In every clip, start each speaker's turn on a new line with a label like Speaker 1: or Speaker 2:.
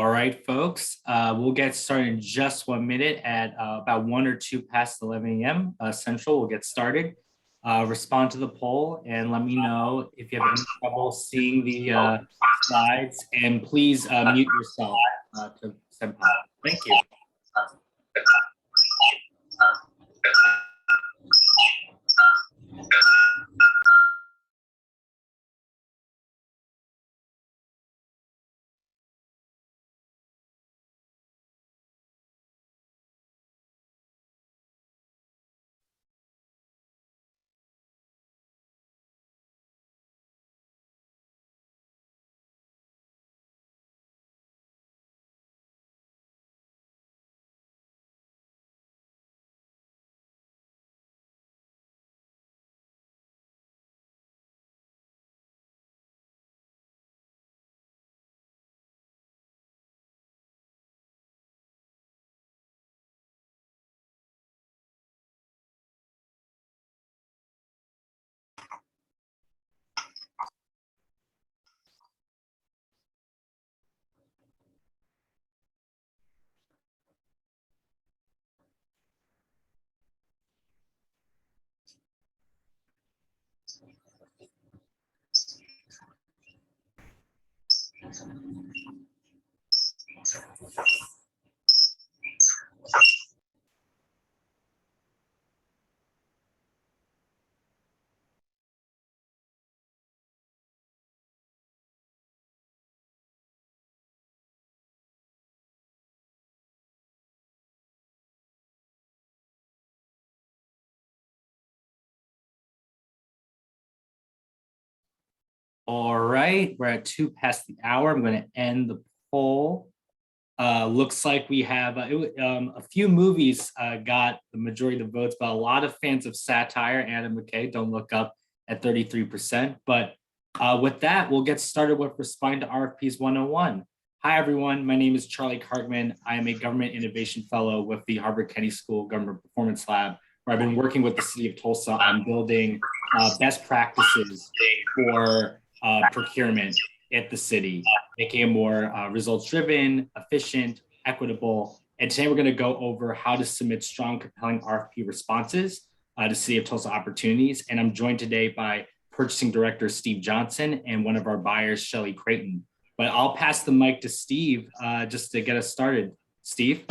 Speaker 1: All right, folks, we'll get started in just 1 minute at about 1 or 2 past 11 a.m. Central. We'll get started. Respond to the poll and let me know if you have any trouble seeing the slides, and please mute yourself to send power. Thank you. All right, we're at 2 past the hour. I'm going to end the poll. Looks like we have a few movies got the majority of the votes, but a lot of fans of satire. Adam McKay, Don't Look Up, at 33%. But with that, we'll get started with Responding to RFPs 101. Hi, everyone. My name is Charlie Cartman. I am a Government Innovation Fellow with the Harvard Kennedy School Government Performance Lab, where I've been working with the City of Tulsa on building best practices for procurement at the city, making it more results-driven, efficient, equitable. And today we're going to go over how to submit strong, compelling RFP responses to City of Tulsa opportunities. And I'm joined today by Purchasing Director Steve Johnson and one of our buyers, Shelly Creighton. But I'll pass the mic to Steve just to get us started. Steve?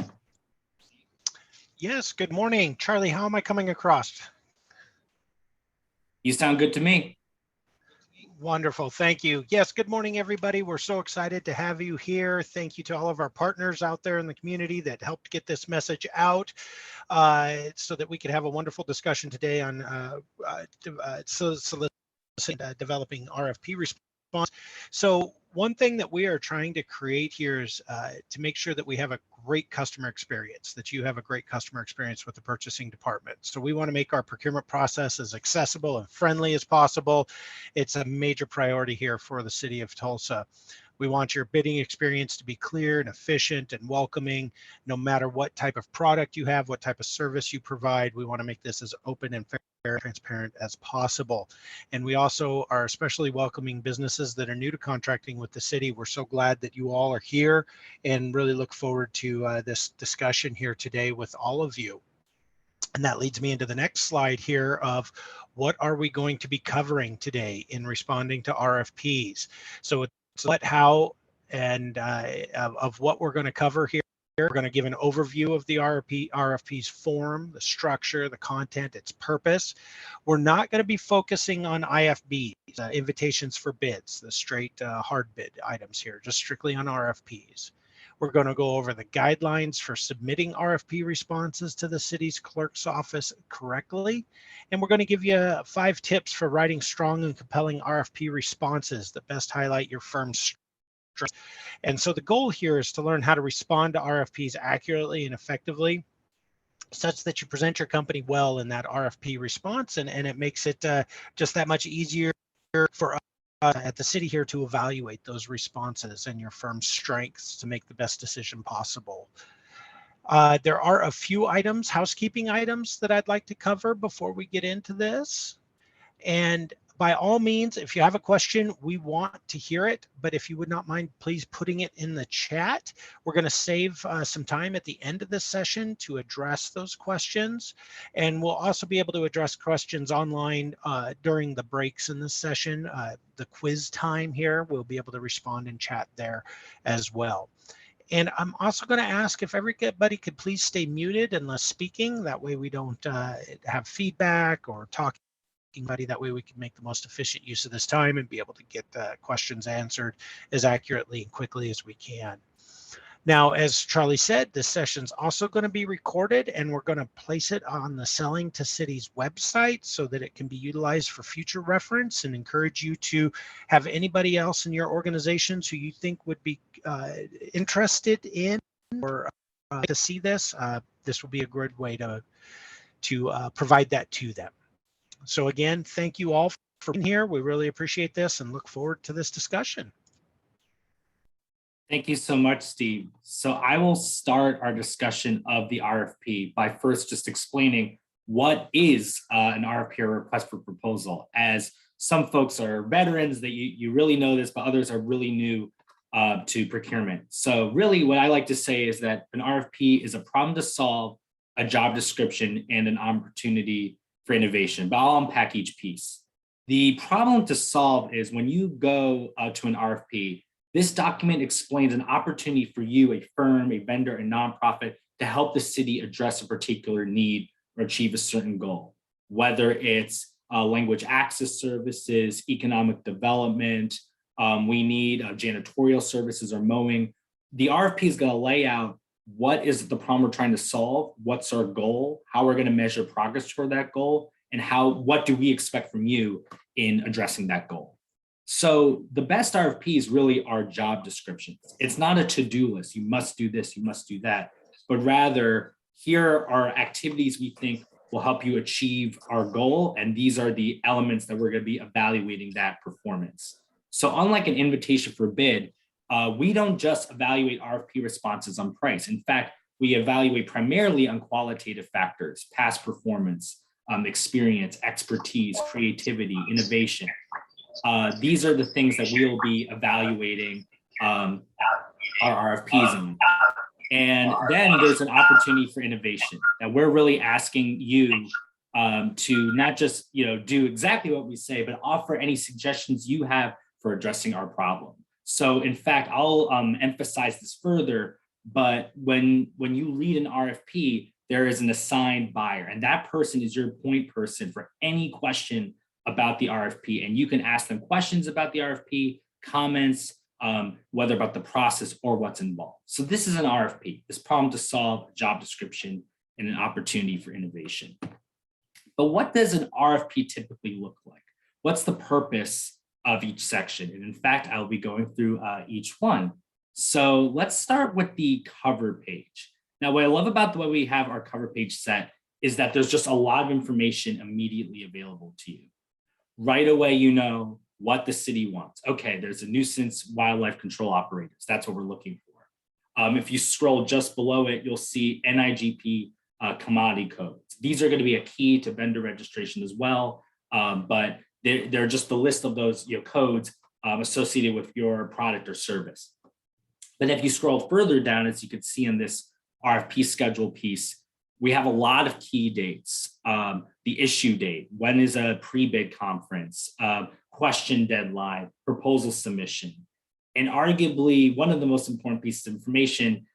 Speaker 2: Yes, good morning. Charlie, how am I coming across?
Speaker 1: You sound good to me.
Speaker 2: Wonderful. Thank you. Yes. Good morning, everybody. We're so excited to have you here. Thank you to all of our partners out there in the community that helped get this message out so that we could have a wonderful discussion today on developing RFP response. So one thing that we are trying to create here is to make sure that we have a great customer experience, that you have a great customer experience with the purchasing department. So we want to make our procurement process as accessible and friendly as possible. It's a major priority here for the City of Tulsa. We want your bidding experience to be clear and efficient and welcoming, no matter what type of product you have, what type of service you provide. We want to make this as open and fair and transparent as possible. And we also are especially welcoming businesses that are new to contracting with the city. We're so glad that you all are here and really look forward to this discussion here today with all of you. And that leads me into the next slide here of what are we going to be covering today in responding to RFPs. So it's what, how, and of what we're going to cover here. We're going to give an overview of the RFP's form, the structure, the content, its purpose. We're not going to be focusing on IFBs, invitations for bids, the straight hard bid items here, just strictly on RFPs. We're going to go over the guidelines for submitting RFP responses to the city's clerk's office correctly. And we're going to give you 5 tips for writing strong and compelling RFP responses that best highlight your firm's strengths. And so the goal here is to learn how to respond to RFPs accurately and effectively, such that you present your company well in that RFP response, and it makes it just that much easier for us at the city here to evaluate those responses and your firm's strengths to make the best decision possible. There are a few items, housekeeping items, that I'd like to cover before we get into this. And by all means, if you have a question, we want to hear it, but if you would not mind, please putting it in the chat. We're going to save some time at the end of this session to address those questions. And we'll also be able to address questions online during the breaks in this session. The quiz time here, we'll be able to respond in chat there as well. And I'm also going to ask if everybody could please stay muted unless speaking. That way we don't have feedback or talking. That way we can make the most efficient use of this time and be able to get questions answered as accurately and quickly as we can. Now, as Charlie said, this session's also going to be recorded, and we're going to place it on the Selling to Cities website so that it can be utilized for future reference, and encourage you to have anybody else in your organizations who you think would be interested in or to see this. This will be a good way to provide that to them. So again, thank you all for being here. We really appreciate this and look forward to this discussion.
Speaker 1: Thank you so much, Steve. So I will start our discussion of the RFP by first just explaining what is an RFP, or request for proposal, as some folks are veterans that you really know this, but others are really new to procurement. So really what I like to say is that an RFP is a problem to solve, a job description, and an opportunity for innovation, but I'll unpack each piece. The problem to solve is when you go to an RFP, this document explains an opportunity for you, a firm, a vendor, a nonprofit, to help the city address a particular need or achieve a certain goal, whether it's language access services, economic development, we need janitorial services or mowing. The RFP is going to lay out what is the problem we're trying to solve, what's our goal, how we're going to measure progress toward that goal, and what do we expect from you in addressing that goal. So the best RFPs really are job descriptions. It's not a to-do list. You must do this, you must do that, but rather here are activities we think will help you achieve our goal. And these are the elements that we're going to be evaluating that performance. So unlike an invitation for bid, we don't just evaluate RFP responses on price. In fact, we evaluate primarily on qualitative factors, past performance, experience, expertise, creativity, innovation. These are the things that we'll be evaluating our RFPs in. And then there's an opportunity for innovation that we're really asking you to not just do exactly what we say, but offer any suggestions you have for addressing our problem. So in fact, I'll emphasize this further, but when you lead an RFP, there is an assigned buyer, and that person is your point person for any question about the RFP. And you can ask them questions about the RFP, comments, whether about the process or what's involved. So this is an RFP, this problem to solve, a job description, and an opportunity for innovation. But what does an RFP typically look like? What's the purpose of each section? And in fact, I'll be going through each one. So let's start with the cover page. Now, what I love about the way we have our cover page set is that there's just a lot of information immediately available to you. Right away, you know what the city wants. Okay, there's a nuisance wildlife control operators. That's what we're looking for. If you scroll just below it, you'll see NIGP commodity codes. These are going to be a key to vendor registration as well, but they're just the list of those codes associated with your product or service. But if you scroll further down, as you can see in this RFP schedule piece, we have a lot of key dates. The issue date, when is a pre-bid conference, question deadline, proposal submission, and arguably one of the most important pieces of information,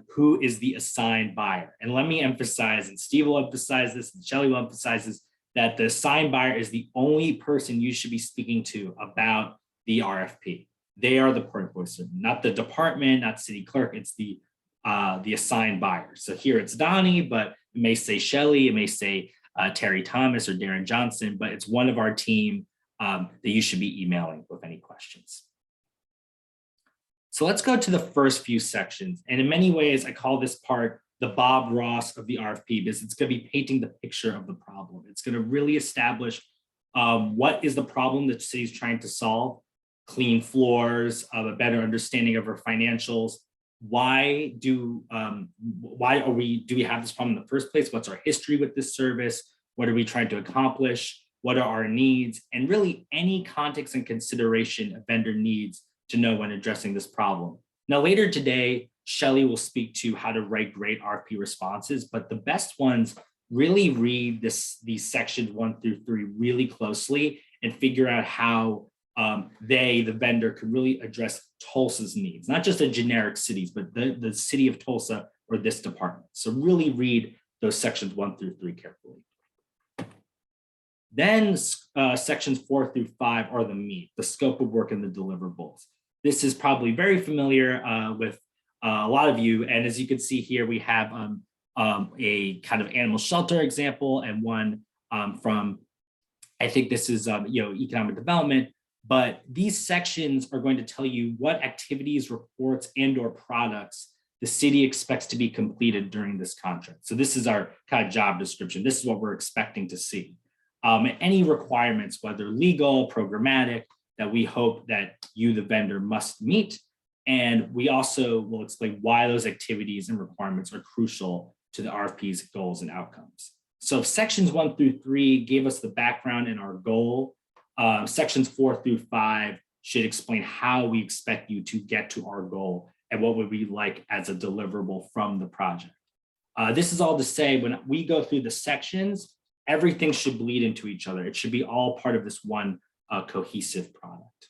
Speaker 1: who is the assigned buyer. And let me emphasize, and Steve will emphasize this, and Shelley will emphasize this, that the assigned buyer is the only person you should be speaking to about the RFP. They are the point person, not the department, not city clerk, it's the assigned buyer. So here it's Donnie, but it may say Shelley, it may say Terry Thomas or Darren Johnson, but it's one of our team that you should be emailing with any questions. So let's go to the first few sections. And in many ways, I call this part the Bob Ross of the RFP, because it's going to be painting the picture of the problem. It's going to really establish what is the problem that the city is trying to solve, clean floors, a better understanding of our financials. Why do we have this problem in the first place? What's our history with this service? What are we trying to accomplish? what are our needs, and really any context and consideration a vendor needs to know when addressing this problem. Now, later today, Shelley will speak to how to write great RFP responses, but the best ones really read these sections 1 through 3 really closely and figure out how the vendor, could really address Tulsa's needs, not just the generic cities, but the city of Tulsa or this department. So really read those sections 1 through 3 carefully. Then sections 4 through 5 are the meat, the scope of work and the deliverables. This is probably very familiar with a lot of you. And as you can see here, we have a kind of animal shelter example and one from, I think this is economic development. But these sections are going to tell you what activities, reports, and or products the city expects to be completed during this contract. So this is our kind of job description. This is what we're expecting to see. Any requirements, whether legal, programmatic, that we hope that you, the vendor, must meet. And we also will explain why those activities and requirements are crucial to the RFP's goals and outcomes. So sections 1 through 3 gave us the background and our goal. Sections 4 through 5 should explain how we expect you to get to our goal and what would we like as a deliverable from the project. This is all to say, when we go through the sections, everything should bleed into each other. It should be all part of this one cohesive product.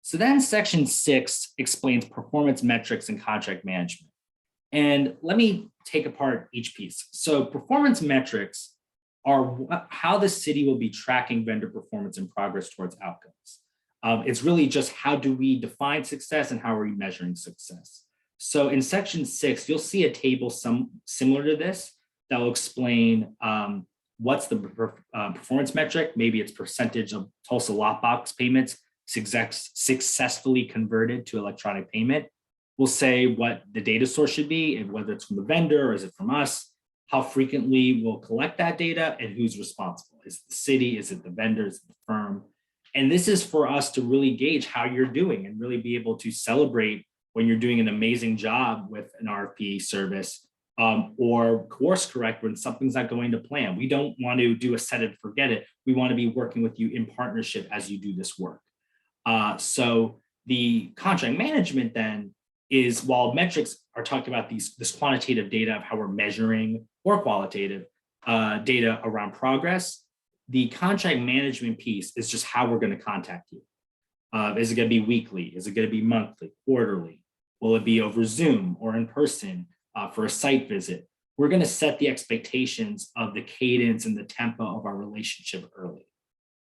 Speaker 1: So then section 6 explains performance metrics and contract management. And let me take apart each piece. So performance metrics are how the city will be tracking vendor performance and progress towards outcomes. It's really just how do we define success and how are we measuring success. So in section 6, you'll see a table similar to this that will explain what's the performance metric. Maybe it's percentage of Tulsa lockbox payments successfully converted to electronic payment. We'll say what the data source should be and whether it's from the vendor or is it from us. How frequently we'll collect that data and who's responsible. Is it the city? Is it the vendor? Is it the firm? And this is for us to really gauge how you're doing and really be able to celebrate when you're doing an amazing job with an RFP service, or course correct when something's not going to plan. We don't want to do a set it and forget it. We want to be working with you in partnership as you do this work. So the contract management then is, while metrics are talking about this quantitative data of how we're measuring or qualitative data around progress, the contract management piece is just how we're going to contact you. Is it going to be weekly? Is it going to be monthly, quarterly? Will it be over Zoom or in person for a site visit? We're going to set the expectations of the cadence and the tempo of our relationship early.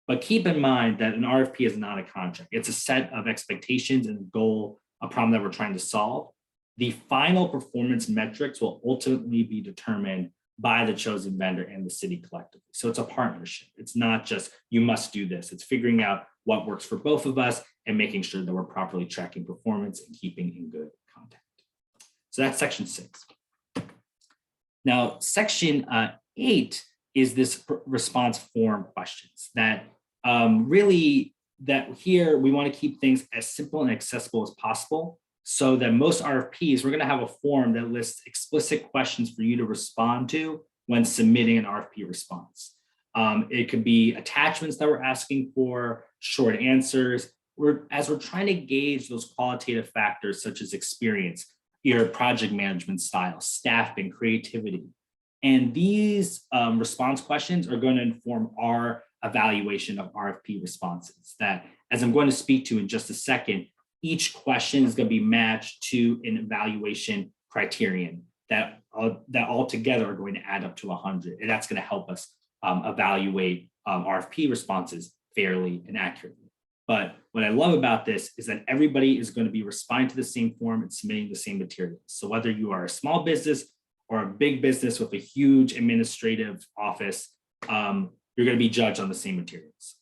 Speaker 1: But keep in mind that an RFP is not a contract. It's a set of expectations and a goal, a problem that we're trying to solve. The final performance metrics will ultimately be determined by the chosen vendor and the city collectively. So it's a partnership. It's not just you must do this. It's figuring out what works for both of us and making sure that we're properly tracking performance and keeping in good contact. So that's section 6. Now, section 8 is this response form questions that here we want to keep things as simple and accessible as possible, so that most RFPs, we're going to have a form that lists explicit questions for you to respond to when submitting an RFP response. It could be attachments that we're asking for, short answers. As we're trying to gauge those qualitative factors such as experience, your project management style, staffing, creativity. And these response questions are going to inform our evaluation of RFP responses that, as I'm going to speak to in just a second, each question is going to be matched to an evaluation criterion that altogether are going to add up to 100. And that's going to help us evaluate RFP responses fairly and accurately. But what I love about this is that everybody is going to be responding to the same form and submitting the same materials. So whether you are a small business or a big business with a huge administrative office, you're going to be judged on the same materials.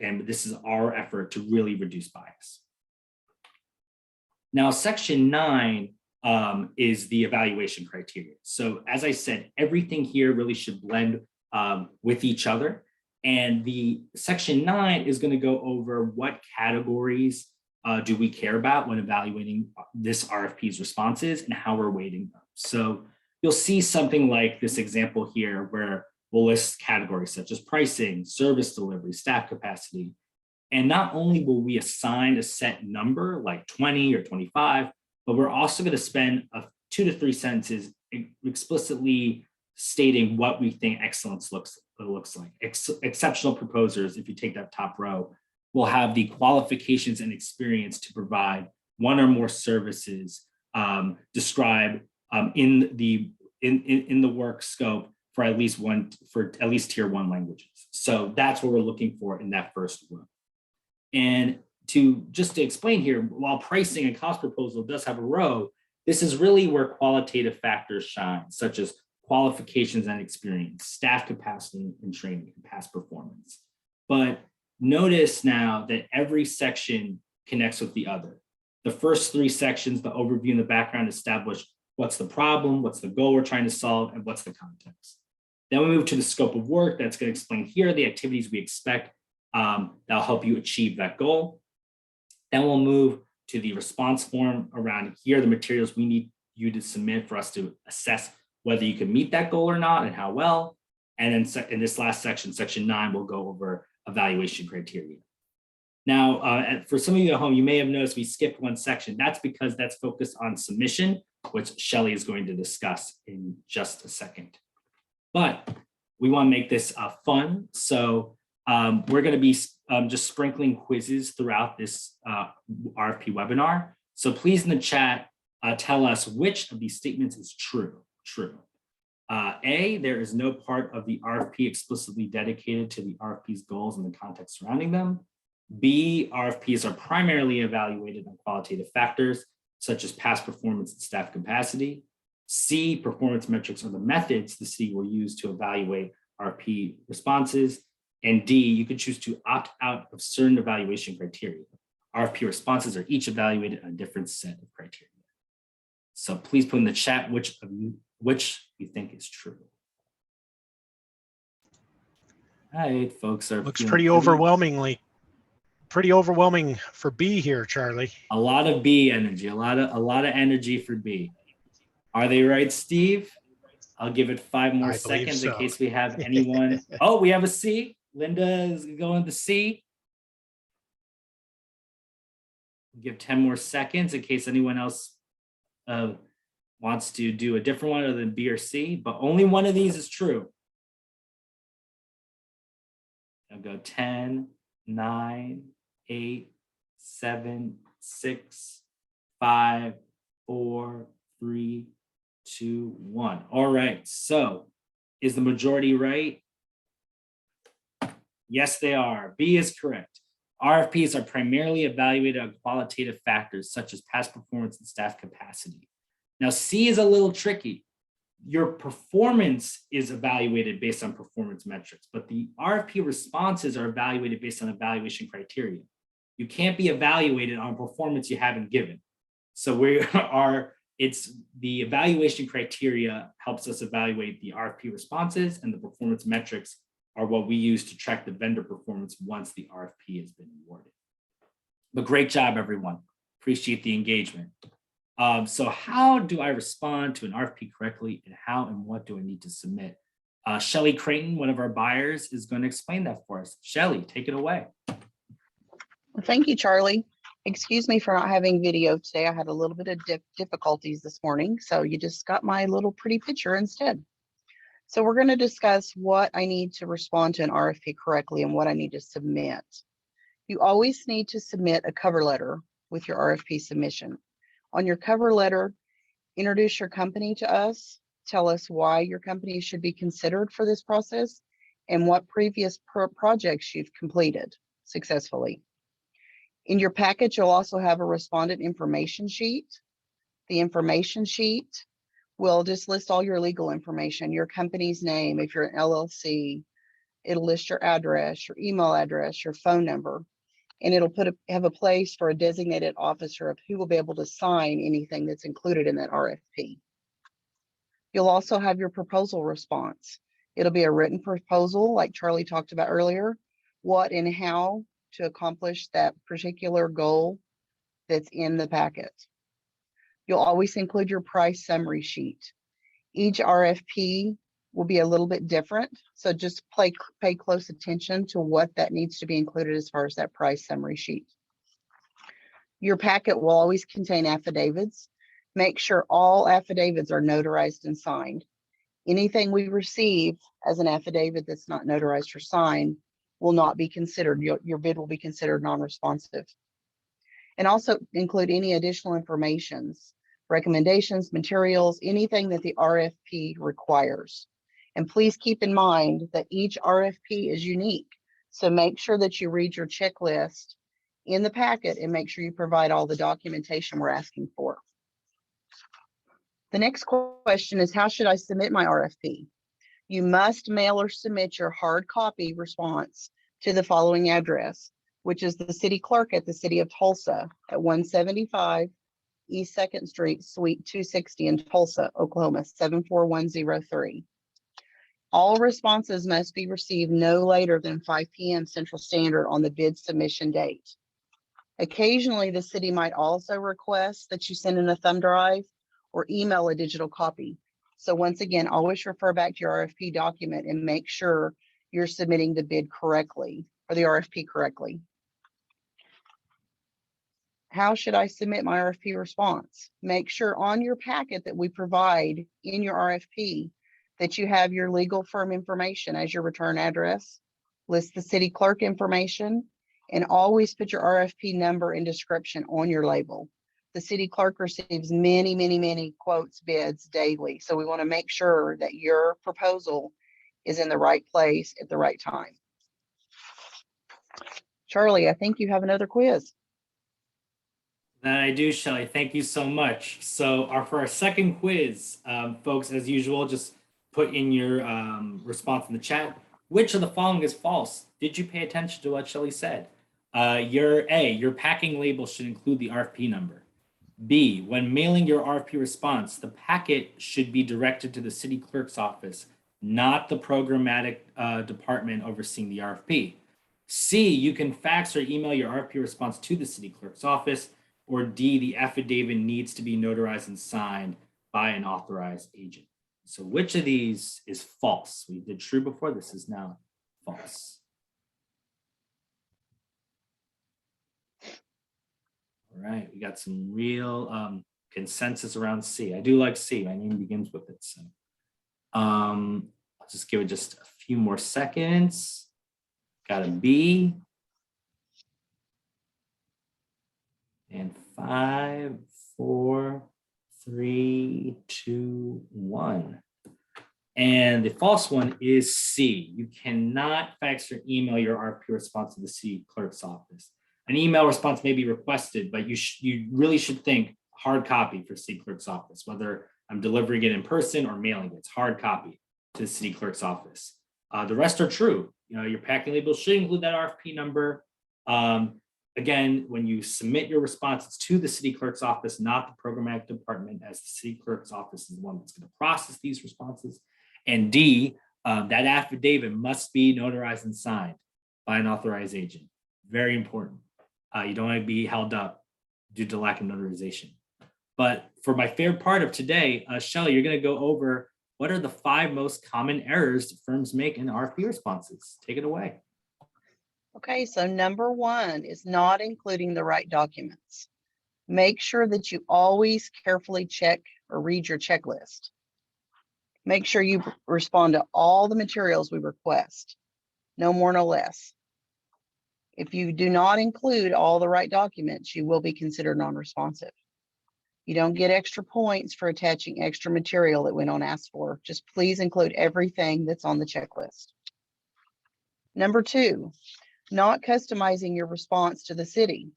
Speaker 1: And this is our effort to really reduce bias. Now, section 9 is the evaluation criteria. So as I said, everything here really should blend with each other. And the section 9 is going to go over what categories do we care about when evaluating this RFP's responses and how we're weighting them. So you'll see something like this example here where we'll list categories such as pricing, service delivery, staff capacity. And not only will we assign a set number like 20 or 25, but we're also going to spend 2 to 3 sentences explicitly stating what we think excellence looks like. Exceptional proposers, if you take that top row, will have the qualifications and experience to provide one or more services described in the work scope for at least tier 1 languages. So that's what we're looking for in that first row. And to explain here, while pricing and cost proposal does have a row, this is really where qualitative factors shine, such as qualifications and experience, staff capacity and training, and past performance. But notice now that every section connects with the other. The first 3 sections, the overview and the background, establish what's the problem, what's the goal we're trying to solve, and what's the context. Then we move to the scope of work. That's going to explain here the activities we expect that'll help you achieve that goal. Then we'll move to the response form. Around here, the materials we need you to submit for us to assess whether you can meet that goal or not and how well. And then in this last section, section 9, we'll go over evaluation criteria. Now, for some of you at home, you may have noticed we skipped one section. That's because that's focused on submission, which Shelley is going to discuss in just a second. But we want to make this fun. So we're going to be just sprinkling quizzes throughout this RFP webinar. So please in the chat, tell us which of these statements is true. A, there is no part of the RFP explicitly dedicated to the RFP's goals and the context surrounding them. B, RFPs are primarily evaluated on qualitative factors, such as past performance and staff capacity. C, performance metrics are the methods the city will use to evaluate RFP responses. And D, you could choose to opt out of certain evaluation criteria. RFP responses are each evaluated on a different set of criteria. So please put in the chat which you think is true. All right, folks are
Speaker 2: looks pretty overwhelming for B here, Charlie.
Speaker 1: A lot of B energy, a lot of energy for B. Are they right, Steve? I'll give it 5 more seconds in case we have anyone. Oh, we have a C. Linda is going to C. Give 10 more seconds in case anyone else wants to do a different one other than B or C, but only one of these is true. I'll go 10, 9, 8, 7, 6, 5, 4, 3, 2, 1. All right, so is the majority right? Yes, they are. B is correct. RFPs are primarily evaluated on qualitative factors such as past performance and staff capacity. Now, C is a little tricky. Your performance is evaluated based on performance metrics, but the RFP responses are evaluated based on evaluation criteria. You can't be evaluated on performance you haven't given. So it's the evaluation criteria helps us evaluate the RFP responses, and the performance metrics are what we use to track the vendor performance once the RFP has been awarded. But great job, everyone. Appreciate the engagement. So how do I respond to an RFP correctly, and how and what do I need to submit? Shelley Creighton, one of our buyers, is going to explain that for us. Shelley, take it away.
Speaker 3: Well, thank you, Charlie. Excuse me for not having video today. I had a little bit of difficulties this morning, so you just got my little pretty picture instead. So we're going to discuss what I need to respond to an RFP correctly and what I need to submit. You always need to submit a cover letter with your RFP submission. On your cover letter, introduce your company to us, tell us why your company should be considered for this process, and what previous projects you've completed successfully. In your package, you'll also have a respondent information sheet. The information sheet will just list all your legal information, your company's name, if you're an LLC. It'll list your address, your email address, your phone number, and it'll have a place for a designated officer of who will be able to sign anything that's included in that RFP. You'll also have your proposal response. It'll be a written proposal, like Charlie talked about earlier, what and how to accomplish that particular goal that's in the packet. You'll always include your price summary sheet. Each RFP will be a little bit different. So just pay close attention to what that needs to be included as far as that price summary sheet. Your packet will always contain affidavits. Make sure all affidavits are notarized and signed. Anything we receive as an affidavit that's not notarized or signed will not be considered. Your bid will be considered non-responsive. And also include any additional informations, recommendations, materials, anything that the RFP requires. And please keep in mind that each RFP is unique. So make sure that you read your checklist in the packet and make sure you provide all the documentation we're asking for. The next question is, how should I submit my RFP? You must mail or submit your hard copy response to the following address, which is the city clerk at the City of Tulsa at 175 East 2nd Street, Suite 260 in Tulsa, Oklahoma, 74103. All responses must be received no later than 5 p.m. Central Standard on the bid submission date. Occasionally, the city might also request that you send in a thumb drive or email a digital copy. So once again, always refer back to your RFP document and make sure you're submitting the bid correctly or the RFP correctly. How should I submit my RFP response? Make sure on your packet that we provide in your RFP that you have your legal firm information as your return address, list the city clerk information, and always put your RFP number and description on your label. The city clerk receives many quotes, bids daily. So we want to make sure that your proposal is in the right place at the right time. Charlie, I think you have another quiz.
Speaker 1: That I do, Shelley. Thank you so much. So for our second quiz, folks, as usual, just put in your response in the chat. Which of the following is false? Did you pay attention to what Shelley said? Your packing label should include the RFP number. B, when mailing your RFP response, the packet should be directed to the city clerk's office, not the programmatic department overseeing the RFP. C, you can fax or email your RFP response to the city clerk's office. Or D, the affidavit needs to be notarized and signed by an authorized agent. So which of these is false? We did true before, this is now false. All right, we got some real consensus around C. I do like C, my name begins with it. So I'll just give it just a few more seconds. Got a B. And 5, 4, 3, 2, 1. And the false one is C. You cannot fax or email your RFP response to the city clerk's office. An email response may be requested, but you really should think hard copy for city clerk's office, whether I'm delivering it in person or mailing it. It's hard copy to the city clerk's office. The rest are true. Your packing label should include that RFP number. Again, when you submit your responses to the city clerk's office, not the programmatic department, as the city clerk's office is the one that's going to process these responses. And D, that affidavit must be notarized and signed by an authorized agent. Very important. You don't want to be held up due to lack of notarization. But for my favorite part of today, Shelley, you're going to go over what are the 5 most common errors firms make in RFP responses. Take it away.
Speaker 3: Okay, so number 1 is not including the right documents. Make sure that you always carefully check or read your checklist. Make sure you respond to all the materials we request, no more, no less. If you do not include all the right documents, you will be considered non-responsive. You don't get extra points for attaching extra material that went unasked for. Just please include everything that's on the checklist. Number 2, not customizing your response to the city.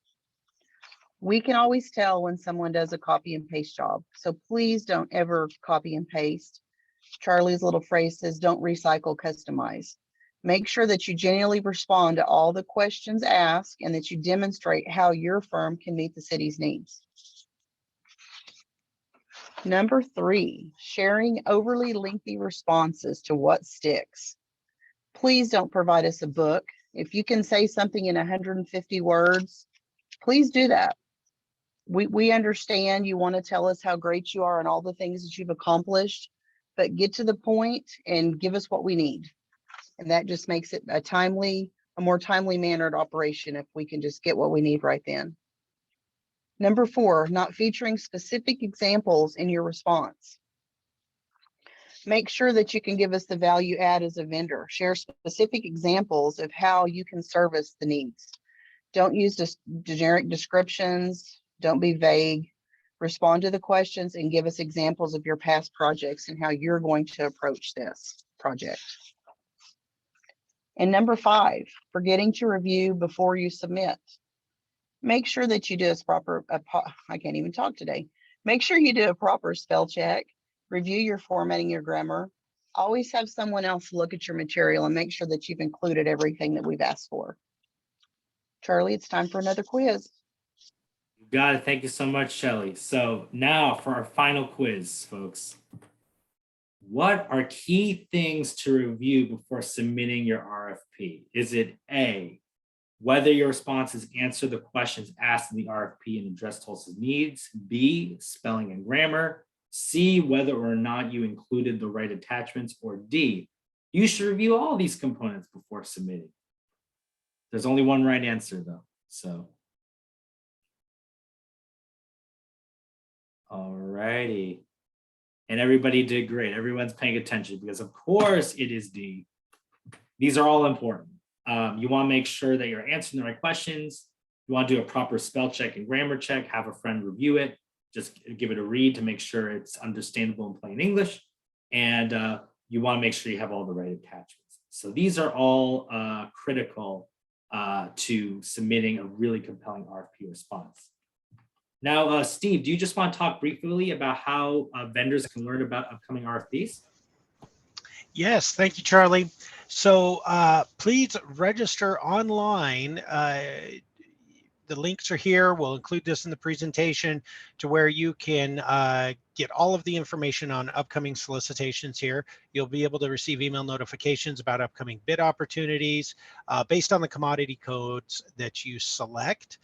Speaker 3: We can always tell when someone does a copy and paste job. So please don't ever copy and paste. Charlie's little phrase says, don't recycle, customize. Make sure that you genuinely respond to all the questions asked and that you demonstrate how your firm can meet the city's needs. Number 3, sharing overly lengthy responses to what sticks. Please don't provide us a book. If you can say something in 150 words, please do that. We understand you want to tell us how great you are and all the things that you've accomplished, but get to the point and give us what we need. And that just makes it a more timely mannered operation if we can just get what we need right then. Number 4, not featuring specific examples in your response. Make sure that you can give us the value add as a vendor. Share specific examples of how you can service the needs. Don't use just generic descriptions. Don't be vague. Respond to the questions and give us examples of your past projects and how you're going to approach this project. And number 5, forgetting to review before you submit. Make sure that you do I can't even talk today. Make sure you do a proper spell check, review your formatting, your grammar. Always have someone else look at your material and make sure that you've included everything that we've asked for. Charlie, it's time for another quiz.
Speaker 1: You got it. Thank you so much, Shelly. So now for our final quiz, folks. What are key things to review before submitting your RFP? Is it A, whether your responses answer the questions asked in the RFP and address Tulsa's needs? B, spelling and grammar? C, whether or not you included the right attachments? Or D, you should review all these components before submitting. There's only one right answer though, so. All righty. And everybody did great. Everyone's paying attention because of course it is D. These are all important. You want to make sure that you're answering the right questions. You want to do a proper spell check and grammar check, have a friend review it, just give it a read to make sure it's understandable in plain English. And you want to make sure you have all the right attachments. So these are all critical to submitting a really compelling RFP response. Now, Steve, do you just want to talk briefly about how vendors can learn about upcoming RFPs?
Speaker 2: Yes, thank you, Charlie. So please register online. The links are here. We'll include this in the presentation to where you can get all of the information on upcoming solicitations here. You'll be able to receive email notifications about upcoming bid opportunities based on the commodity codes that you select.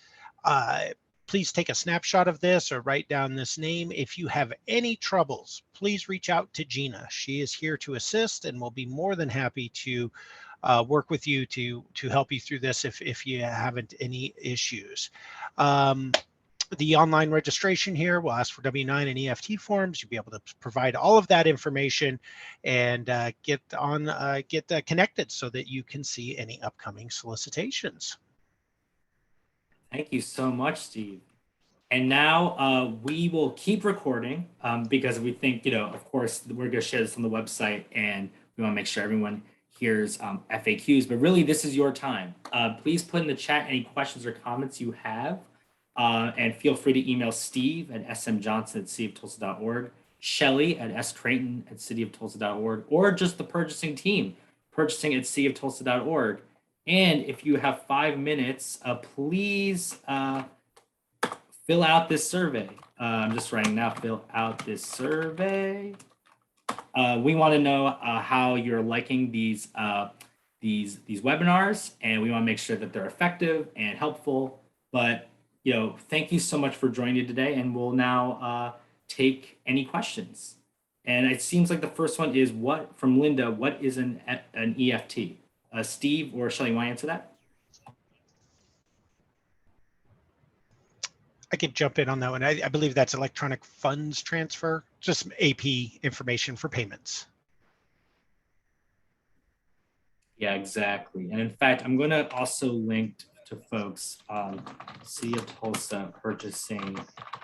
Speaker 2: Please take a snapshot of this or write down this name. If you have any troubles, please reach out to Gina. She is here to assist and will be more than happy to work with you to help you through this if you haven't any issues. The online registration here will ask for W-9 and EFT forms. You'll be able to provide all of that information and get connected so that you can see any upcoming solicitations.
Speaker 1: Thank you so much, Steve. And now we will keep recording because we think, of course, we're going to share this on the website and we want to make sure everyone hears FAQs, but really this is your time. Please put in the chat any questions or comments you have and feel free to email Steve at smjohnson@cityoftulsa.org, Shelly at screighton@cityoftulsa.org, or just the purchasing team, purchasing@cityoftulsa.org. And if you have 5 minutes, please fill out this survey. I'm just writing now, fill out this survey. We want to know how you're liking these webinars, and we want to make sure that they're effective and helpful. But thank you so much for joining today, and we'll now take any questions. And it seems like the first one is from Linda. What is an EFT? Steve or Shelly, want to answer that?
Speaker 2: I could jump in on that one. I believe that's electronic funds transfer, just AP information for payments.
Speaker 1: Yeah, exactly. And in fact, I'm going to also link to folks City of Tulsa purchasing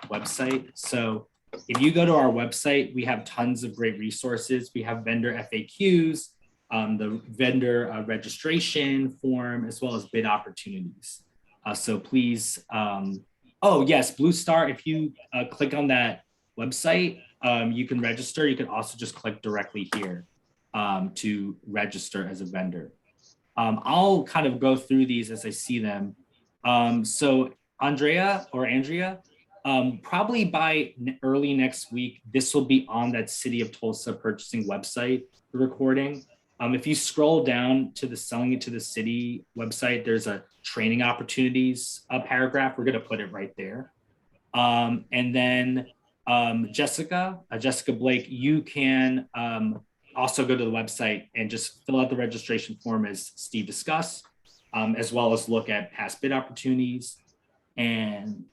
Speaker 1: website. So if you go to our website, we have tons of great resources. We have vendor FAQs, the vendor registration form, as well as bid opportunities. So please, oh yes, Blue Star, if you click on that website, you can register. You can also just click directly here to register as a vendor. I'll kind of go through these as I see them. So Andrea, probably by early next week, this will be on that City of Tulsa purchasing website, the recording. If you scroll down to the Selling It to the City website, there's a training opportunities paragraph. We're going to put it right there. And then Jessica Blake, you can also go to the website and just fill out the registration form as Steve discussed, as well as look at past bid opportunities. And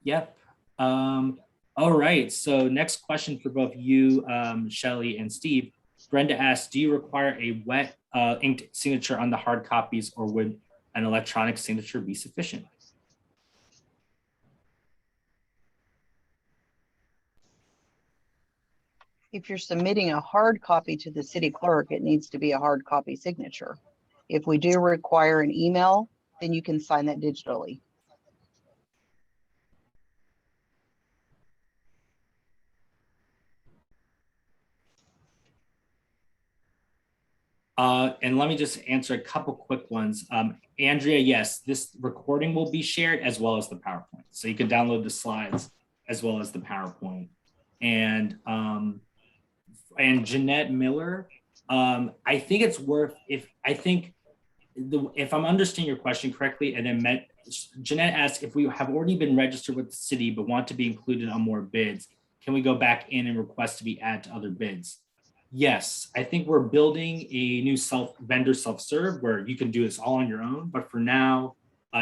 Speaker 1: yep. All right. So next question for both you, Shelly and Steve. Brenda asks, do you require a wet inked signature on the hard copies, or would an electronic signature be sufficient?
Speaker 3: If you're submitting a hard copy to the city clerk, it needs to be a hard copy signature. If we do require an email, then you can sign that digitally.
Speaker 1: And let me just answer a couple quick ones. Andrea, yes, this recording will be shared as well as the PowerPoint. So you can download the slides as well as the PowerPoint. And Jeanette Miller, I think it's worth, if I'm understanding your question correctly, and then Jeanette asked if we have already been registered with the city but want to be included on more bids, can we go back in and request to be added to other bids? Yes, I think we're building a new vendor self-serve where you can do this all on your own. But for now,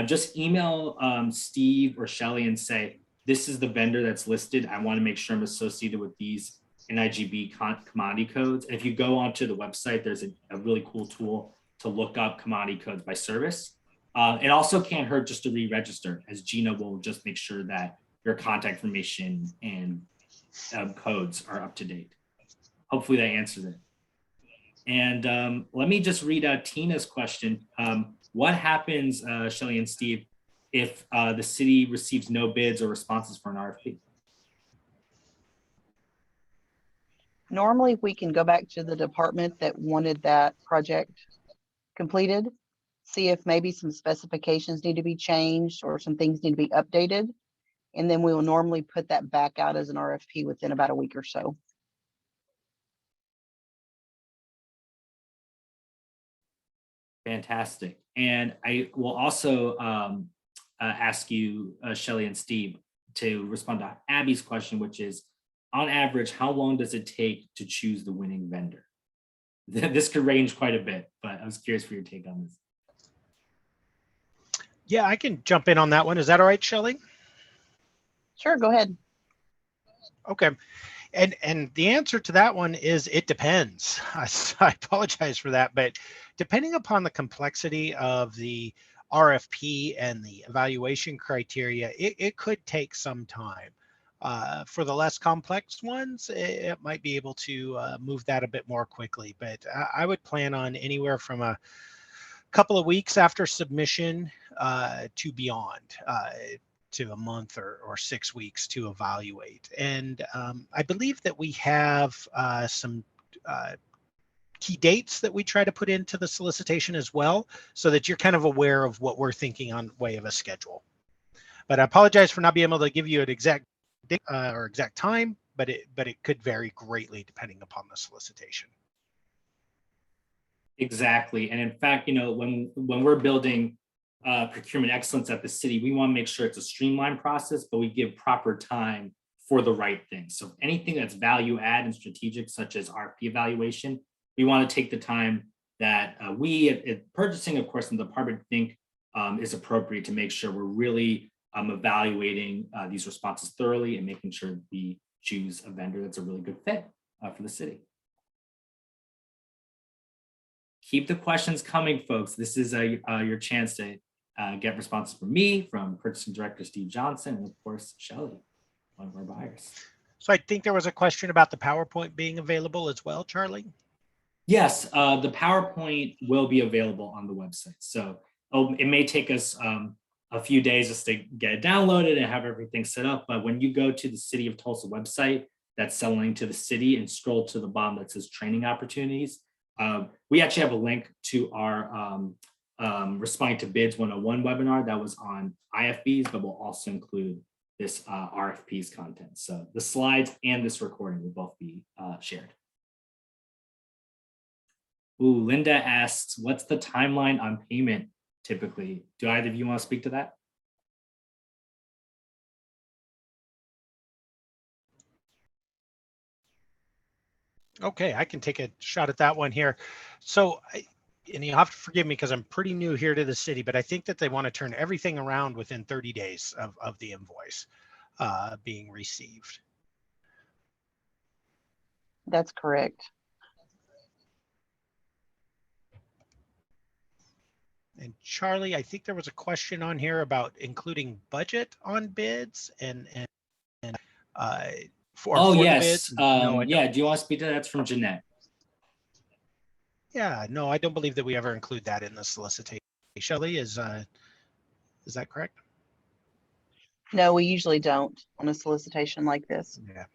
Speaker 1: just email Steve or Shelly and say, this is the vendor that's listed. I want to make sure I'm associated with these NIGB commodity codes. And if you go onto the website, there's a really cool tool to look up commodity codes by service. It also can't hurt just to re-register, as Gina will just make sure that your contact information and codes are up to date. Hopefully that answers it. And let me just read out Tina's question. What happens, Shelly and Steve, if the city receives no bids or responses for an RFP?
Speaker 3: Normally, we can go back to the department that wanted that project completed, see if maybe some specifications need to be changed or some things need to be updated. And then we will normally put that back out as an RFP within about a week or so.
Speaker 1: Fantastic. And I will also ask you, Shelly and Steve, to respond to Abby's question, which is, on average, how long does it take to choose the winning vendor? This could range quite a bit, but I was curious for your take on this.
Speaker 2: Yeah, I can jump in on that one. Is that all right, Shelly?
Speaker 3: Sure, go ahead.
Speaker 2: Okay. And the answer to that one is it depends. I apologize for that, but depending upon the complexity of the RFP and the evaluation criteria, it could take some time. For the less complex ones, it might be able to move that a bit more quickly, but I would plan on anywhere from a couple of weeks after submission to beyond. To a month or 6 weeks to evaluate. And I believe that we have some key dates that we try to put into the solicitation as well, so that you're kind of aware of what we're thinking on way of a schedule. But I apologize for not being able to give you an exact date or exact time, but it could vary greatly depending upon the solicitation.
Speaker 1: Exactly. And in fact, when we're building procurement excellence at the city, we want to make sure it's a streamlined process, but we give proper time for the right thing. So anything that's value add and strategic, such as RFP evaluation, we want to take the time that we at purchasing, of course, in the department think is appropriate to make sure we're really evaluating these responses thoroughly and making sure we choose a vendor that's a really good fit for the city. Keep the questions coming, folks. This is your chance to get responses from me, from Purchasing Director Steve Johnson, and of course, Shelly, one of our buyers.
Speaker 2: So I think there was a question about the PowerPoint being available as well, Charlie?
Speaker 1: Yes, the PowerPoint will be available on the website. So it may take us a few days just to get it downloaded and have everything set up. But when you go to the City of Tulsa website that's selling to the city and scroll to the bottom that says training opportunities, we actually have a link to our Responding to Bids 101 webinar that was on IFBs, but we'll also include this RFPs content. So the slides and this recording will both be shared. Ooh, Linda asks, what's the timeline on payment typically? Do either of you want to speak to that?
Speaker 2: Okay, I can take a shot at that one here. So, and you have to forgive me because I'm pretty new here to the city, but I think that they want to turn everything around within 30 days of the invoice being received.
Speaker 3: That's correct.
Speaker 2: And Charlie, I think there was a question on here about including budget on bids and for
Speaker 1: Oh,
Speaker 2: the
Speaker 1: yes.
Speaker 2: bids. No,
Speaker 1: Yeah. Do you want to speak to that? That's from Jeanette.
Speaker 2: yeah, no, I don't believe that we ever include that in the solicitation. Shelley, is that correct?
Speaker 3: No, we usually don't on a solicitation like this.
Speaker 2: Yeah.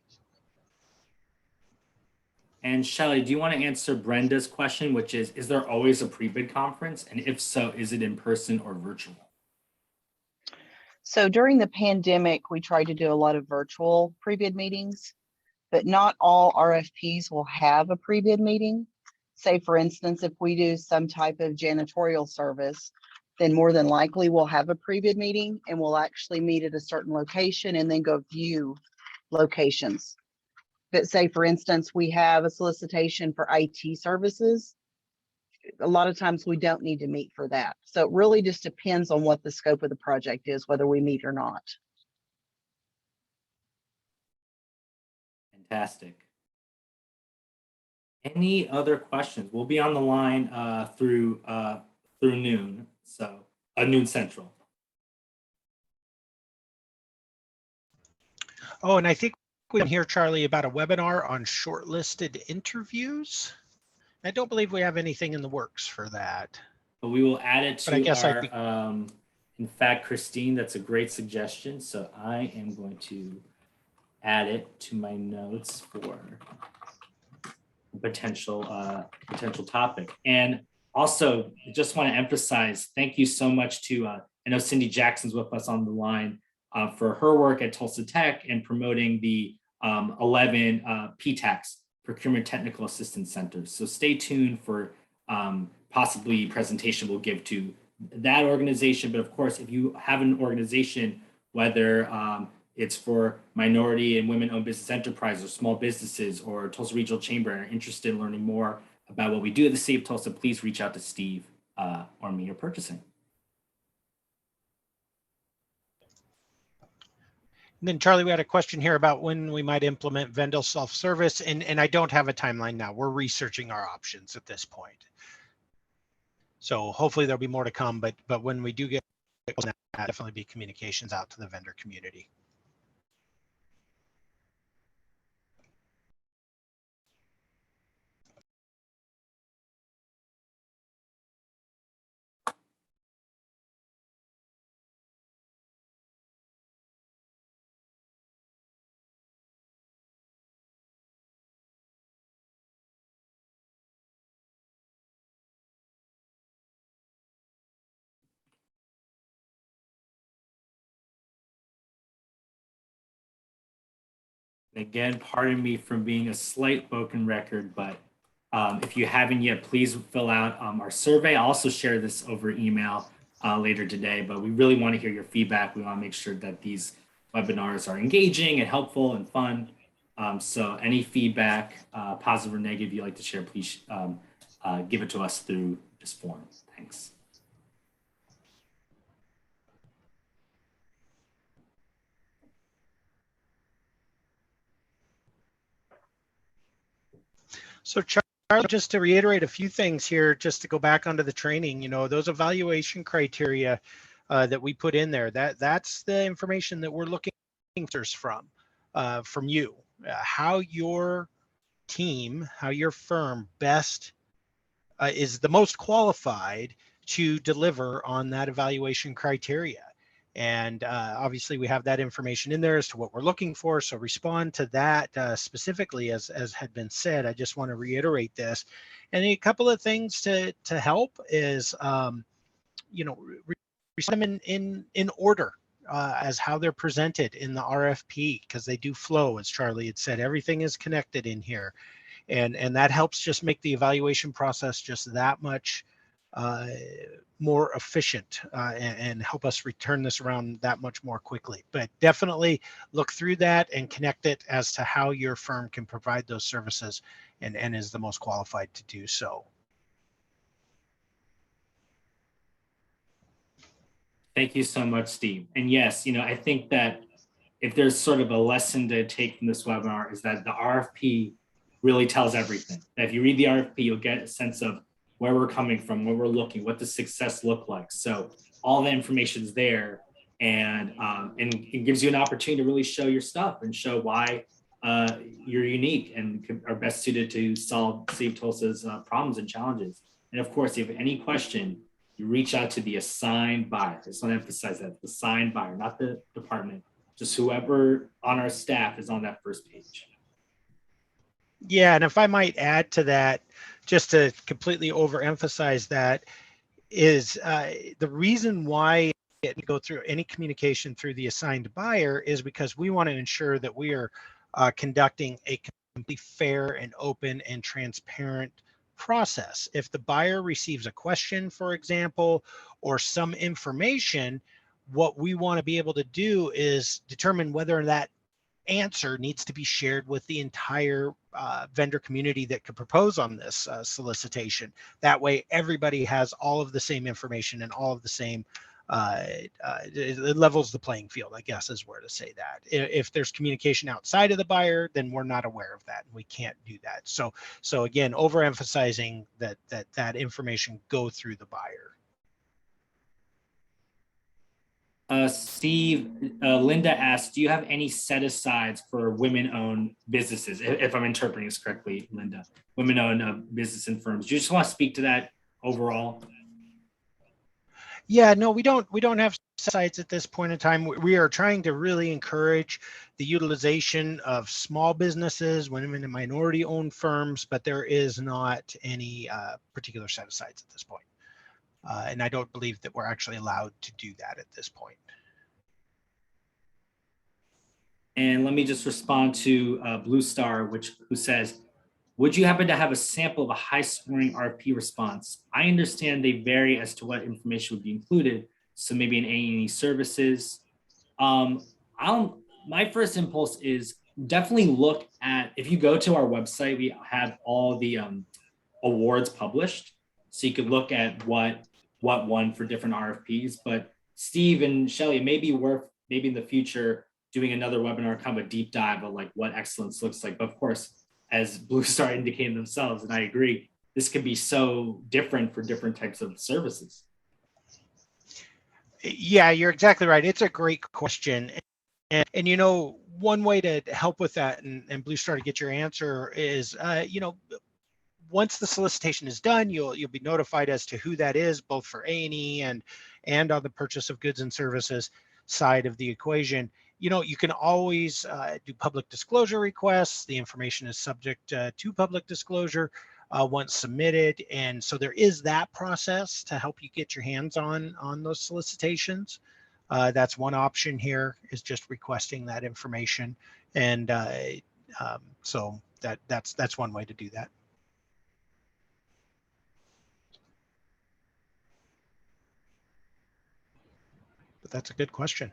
Speaker 1: And Shelley, do you want to answer Brenda's question, which is there always a pre-bid conference? And if so, is it in person or virtual?
Speaker 3: So during the pandemic, we tried to do a lot of virtual pre-bid meetings, but not all RFPs will have a pre-bid meeting. Say, for instance, if we do some type of janitorial service, then more than likely we'll have a pre-bid meeting and we'll actually meet at a certain location and then go view locations. But say, for instance, we have a solicitation for IT services. A lot of times we don't need to meet for that. So it really just depends on what the scope of the project is, whether we meet or not.
Speaker 1: Fantastic. Any other questions? We'll be on the line through noon, so noon central.
Speaker 2: Oh, and I think we can hear, Charlie, about a webinar on shortlisted interviews. I don't believe we have anything in the works for that.
Speaker 1: But we will add it
Speaker 2: But I
Speaker 1: to
Speaker 2: guess
Speaker 1: our, in fact, Christine, that's a great suggestion. So I am going to add it to my notes for potential topic. And also just want to emphasize, thank you so much to, I know Cindy Jackson's with us on the line for her work at Tulsa Tech and promoting the 11 PTACs, Procurement Technical Assistance Centers. So stay tuned for possibly presentation we'll give to that organization. But of course, if you have an organization, whether it's for minority and women-owned business enterprises or small businesses or Tulsa Regional Chamber and are interested in learning more about what we do at the City of Tulsa, please reach out to Steve or me or purchasing.
Speaker 2: And then Charlie, we had a question here about when we might implement vendor self-service, and I don't have a timeline now. We're researching our options at this point. So hopefully there'll be more to come, but when we do get that, definitely be communications out to the vendor community.
Speaker 1: Again, pardon me from being a slight broken record, but if you haven't yet, please fill out our survey. I'll also share this over email later today, but we really want to hear your feedback. We want to make sure that these webinars are engaging and helpful and fun. So any feedback, positive or negative you'd like to share, please give it to us through this form. Thanks.
Speaker 2: So Charlie, just to reiterate a few things here, just to go back onto the training, you know, those evaluation criteria that we put in there, that's the information that we're looking from you, how your team, how your firm best is the most qualified to deliver on that evaluation criteria. And obviously we have that information in there as to what we're looking for. So respond to that specifically as had been said. I just want to reiterate this. And a couple of things to help is, you know, respond them in order as how they're presented in the RFP, because they do flow, as Charlie had said, everything is connected in here. And that helps just make the evaluation process just that much more efficient and help us return this around that much more quickly. But definitely look through that and connect it as to how your firm can provide those services and is the most qualified to do so.
Speaker 1: Thank you so much, Steve. And yes, I think that if there's sort of a lesson to take from this webinar is that the RFP really tells everything. That if you read the RFP, you'll get a sense of where we're coming from, where we're looking, what does success look like. So all the information is there, and it gives you an opportunity to really show your stuff and show why you're unique and are best suited to solve City of Tulsa's problems and challenges. And of course, if you have any question, you reach out to the assigned buyer. I just want to emphasize that, the assigned buyer, not the department, just whoever on our staff is on that first page.
Speaker 2: Yeah, and if I might add to that, just to completely overemphasize that, is the reason why we go through any communication through the assigned buyer is because we want to ensure that we are conducting a completely fair and open and transparent process. If the buyer receives a question, for example, or some information, what we want to be able to do is determine whether that answer needs to be shared with the entire vendor community that could propose on this solicitation. That way, everybody has all of the same information and all of the same, it levels the playing field, I guess is where to say that. If there's communication outside of the buyer, then we're not aware of that. We can't do that. So again, overemphasizing that information go through the buyer.
Speaker 1: Steve, Linda asked, do you have any set asides for women-owned businesses? If I'm interpreting this correctly, Linda, women-owned business and firms. Do you just want to speak to that overall?
Speaker 2: Yeah, no, we don't have sites at this point in time. We are trying to really encourage the utilization of small businesses, women and minority owned firms, but there is not any particular set asides at this point. And I don't believe that we're actually allowed to do that at this point.
Speaker 1: And let me just respond to Blue Star, who says, would you happen to have a sample of a high scoring RFP response? I understand they vary as to what information would be included. So maybe an A&E services. My first impulse is definitely look at, if you go to our website, we have all the awards published. So you could look at what won for different RFPs. But Steve and Shelly, it may be worth maybe in the future doing another webinar, kind of a deep dive of like what excellence looks like. But of course, as Blue Star indicated themselves, and I agree, this could be so different for different types of services.
Speaker 2: Yeah, you're exactly right. It's a great question. And you know, one way to help with that and Blue Star to get your answer is, you know, once the solicitation is done, you'll be notified as to who that is, both for A&E and on the purchase of goods and services side of the equation. You know, you can always do public disclosure requests. The information is subject to public disclosure once submitted. And so there is that process to help you get your hands on those solicitations. That's one option here, is just requesting that information. And so that's one way to do that. But that's a good question.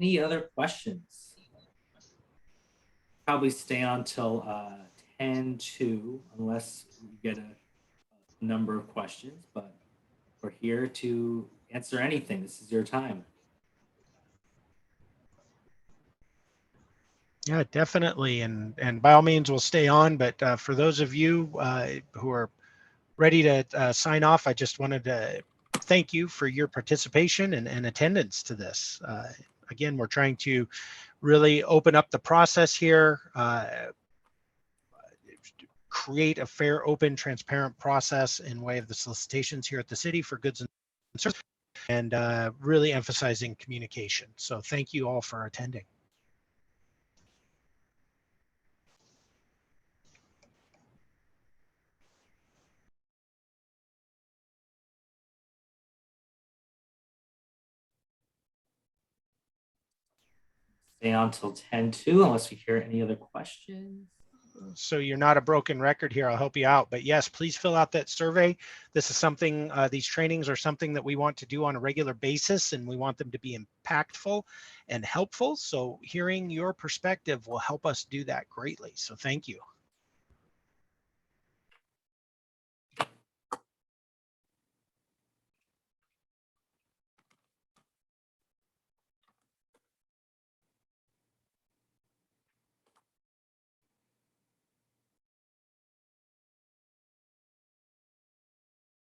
Speaker 1: Any other questions? Probably stay on till 10-2, unless we get a number of questions, but we're here to answer anything. This is your time.
Speaker 2: Yeah, definitely. And by all means, we'll stay on. But for those of you who are ready to sign off, I just wanted to thank you for your participation and attendance to this. Again, we're trying to really open up the process here, create a fair, open, transparent process in way of the solicitations here at the city for goods and services, and really emphasizing communication. So thank you all for attending.
Speaker 1: Stay on till 10-2, unless we hear any other questions.
Speaker 2: so you're not a broken record here, I'll help you out. But yes, please fill out that survey. This is something, these trainings are something that we want to do on a regular basis, and we want them to be impactful and helpful. So hearing your perspective will help us do that greatly. So thank you.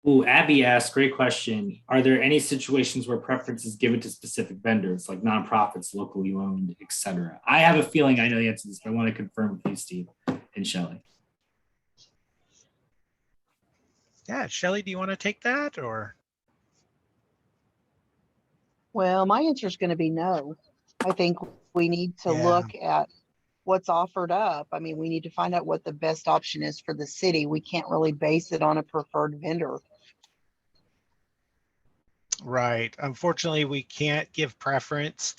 Speaker 1: Ooh, Abby asked, great question. Are there any situations where preference is given to specific vendors, like nonprofits, locally owned, et cetera? I have a feeling I know the answer to this, but I want to confirm with you, Steve and Shelley.
Speaker 2: Yeah, Shelley, do you want to take that, or?
Speaker 3: Well, my answer is going to be no. I think we need to
Speaker 2: Yeah.
Speaker 3: look at what's offered up. I mean, we need to find out what the best option is for the city. We can't really base it on a preferred vendor.
Speaker 2: Right. Unfortunately, we can't give preference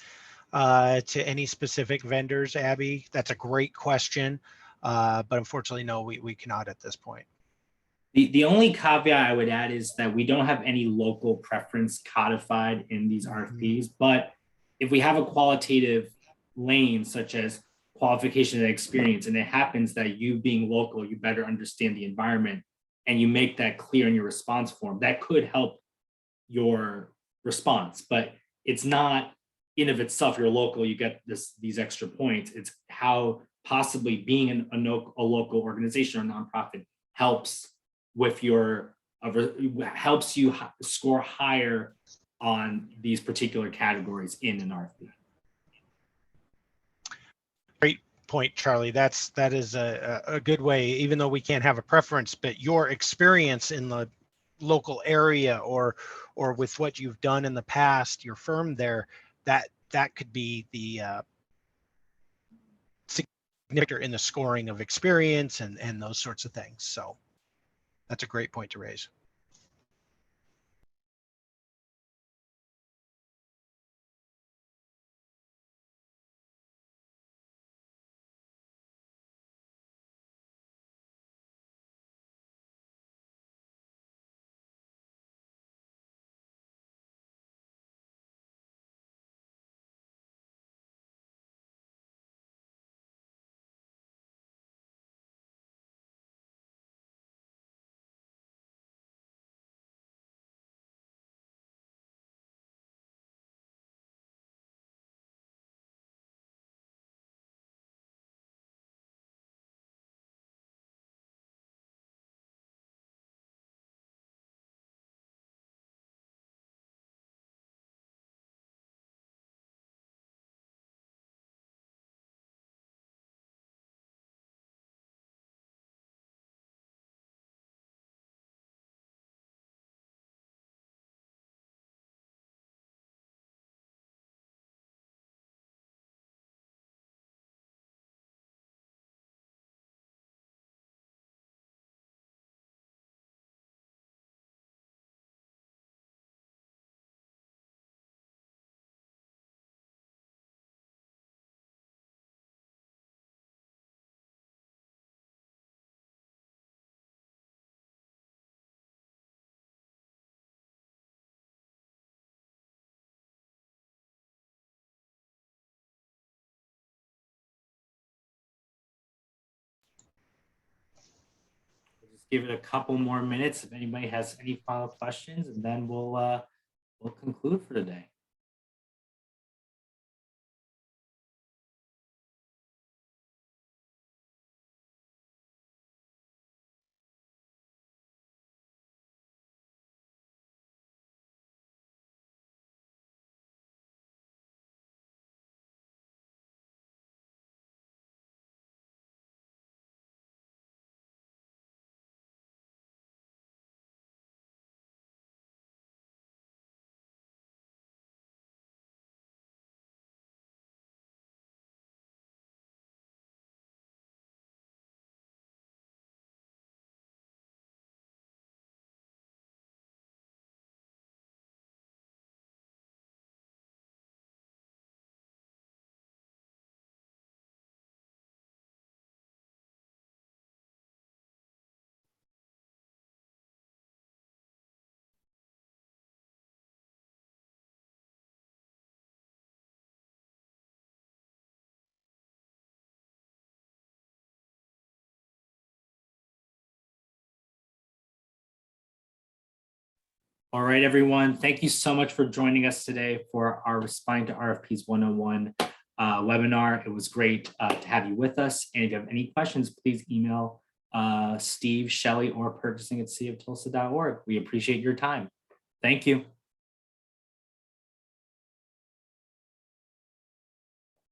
Speaker 2: to any specific vendors, Abby. That's a great question. But unfortunately, no, we cannot at this point.
Speaker 1: The only caveat I would add is that we don't have any local preference codified in these RFPs, but if we have a qualitative lane such as qualification and experience, and it happens that you being local, you better understand the environment and you make that clear in your response form, that could help your response, but it's not in of itself, you're local, you get these extra points. It's how possibly being a local organization or nonprofit helps with your helps you score higher on these particular categories in an RFP.
Speaker 2: Great point, Charlie. That is a good way, even though we can't have a preference, but your experience in the local area or with what you've done in the past, your firm there, that could be the significant in the scoring of experience and those sorts of things. So that's a great point to raise.
Speaker 1: Just give it a couple more minutes if anybody has any final questions, and then we'll conclude for today. All right, everyone. Thank you so much for joining us today for our Responding to RFPs 101 webinar. It was great to have you with us. And if you have any questions, please email Steve, Shelley, or purchasing@cityoftulsa.org. We appreciate your time. Thank you.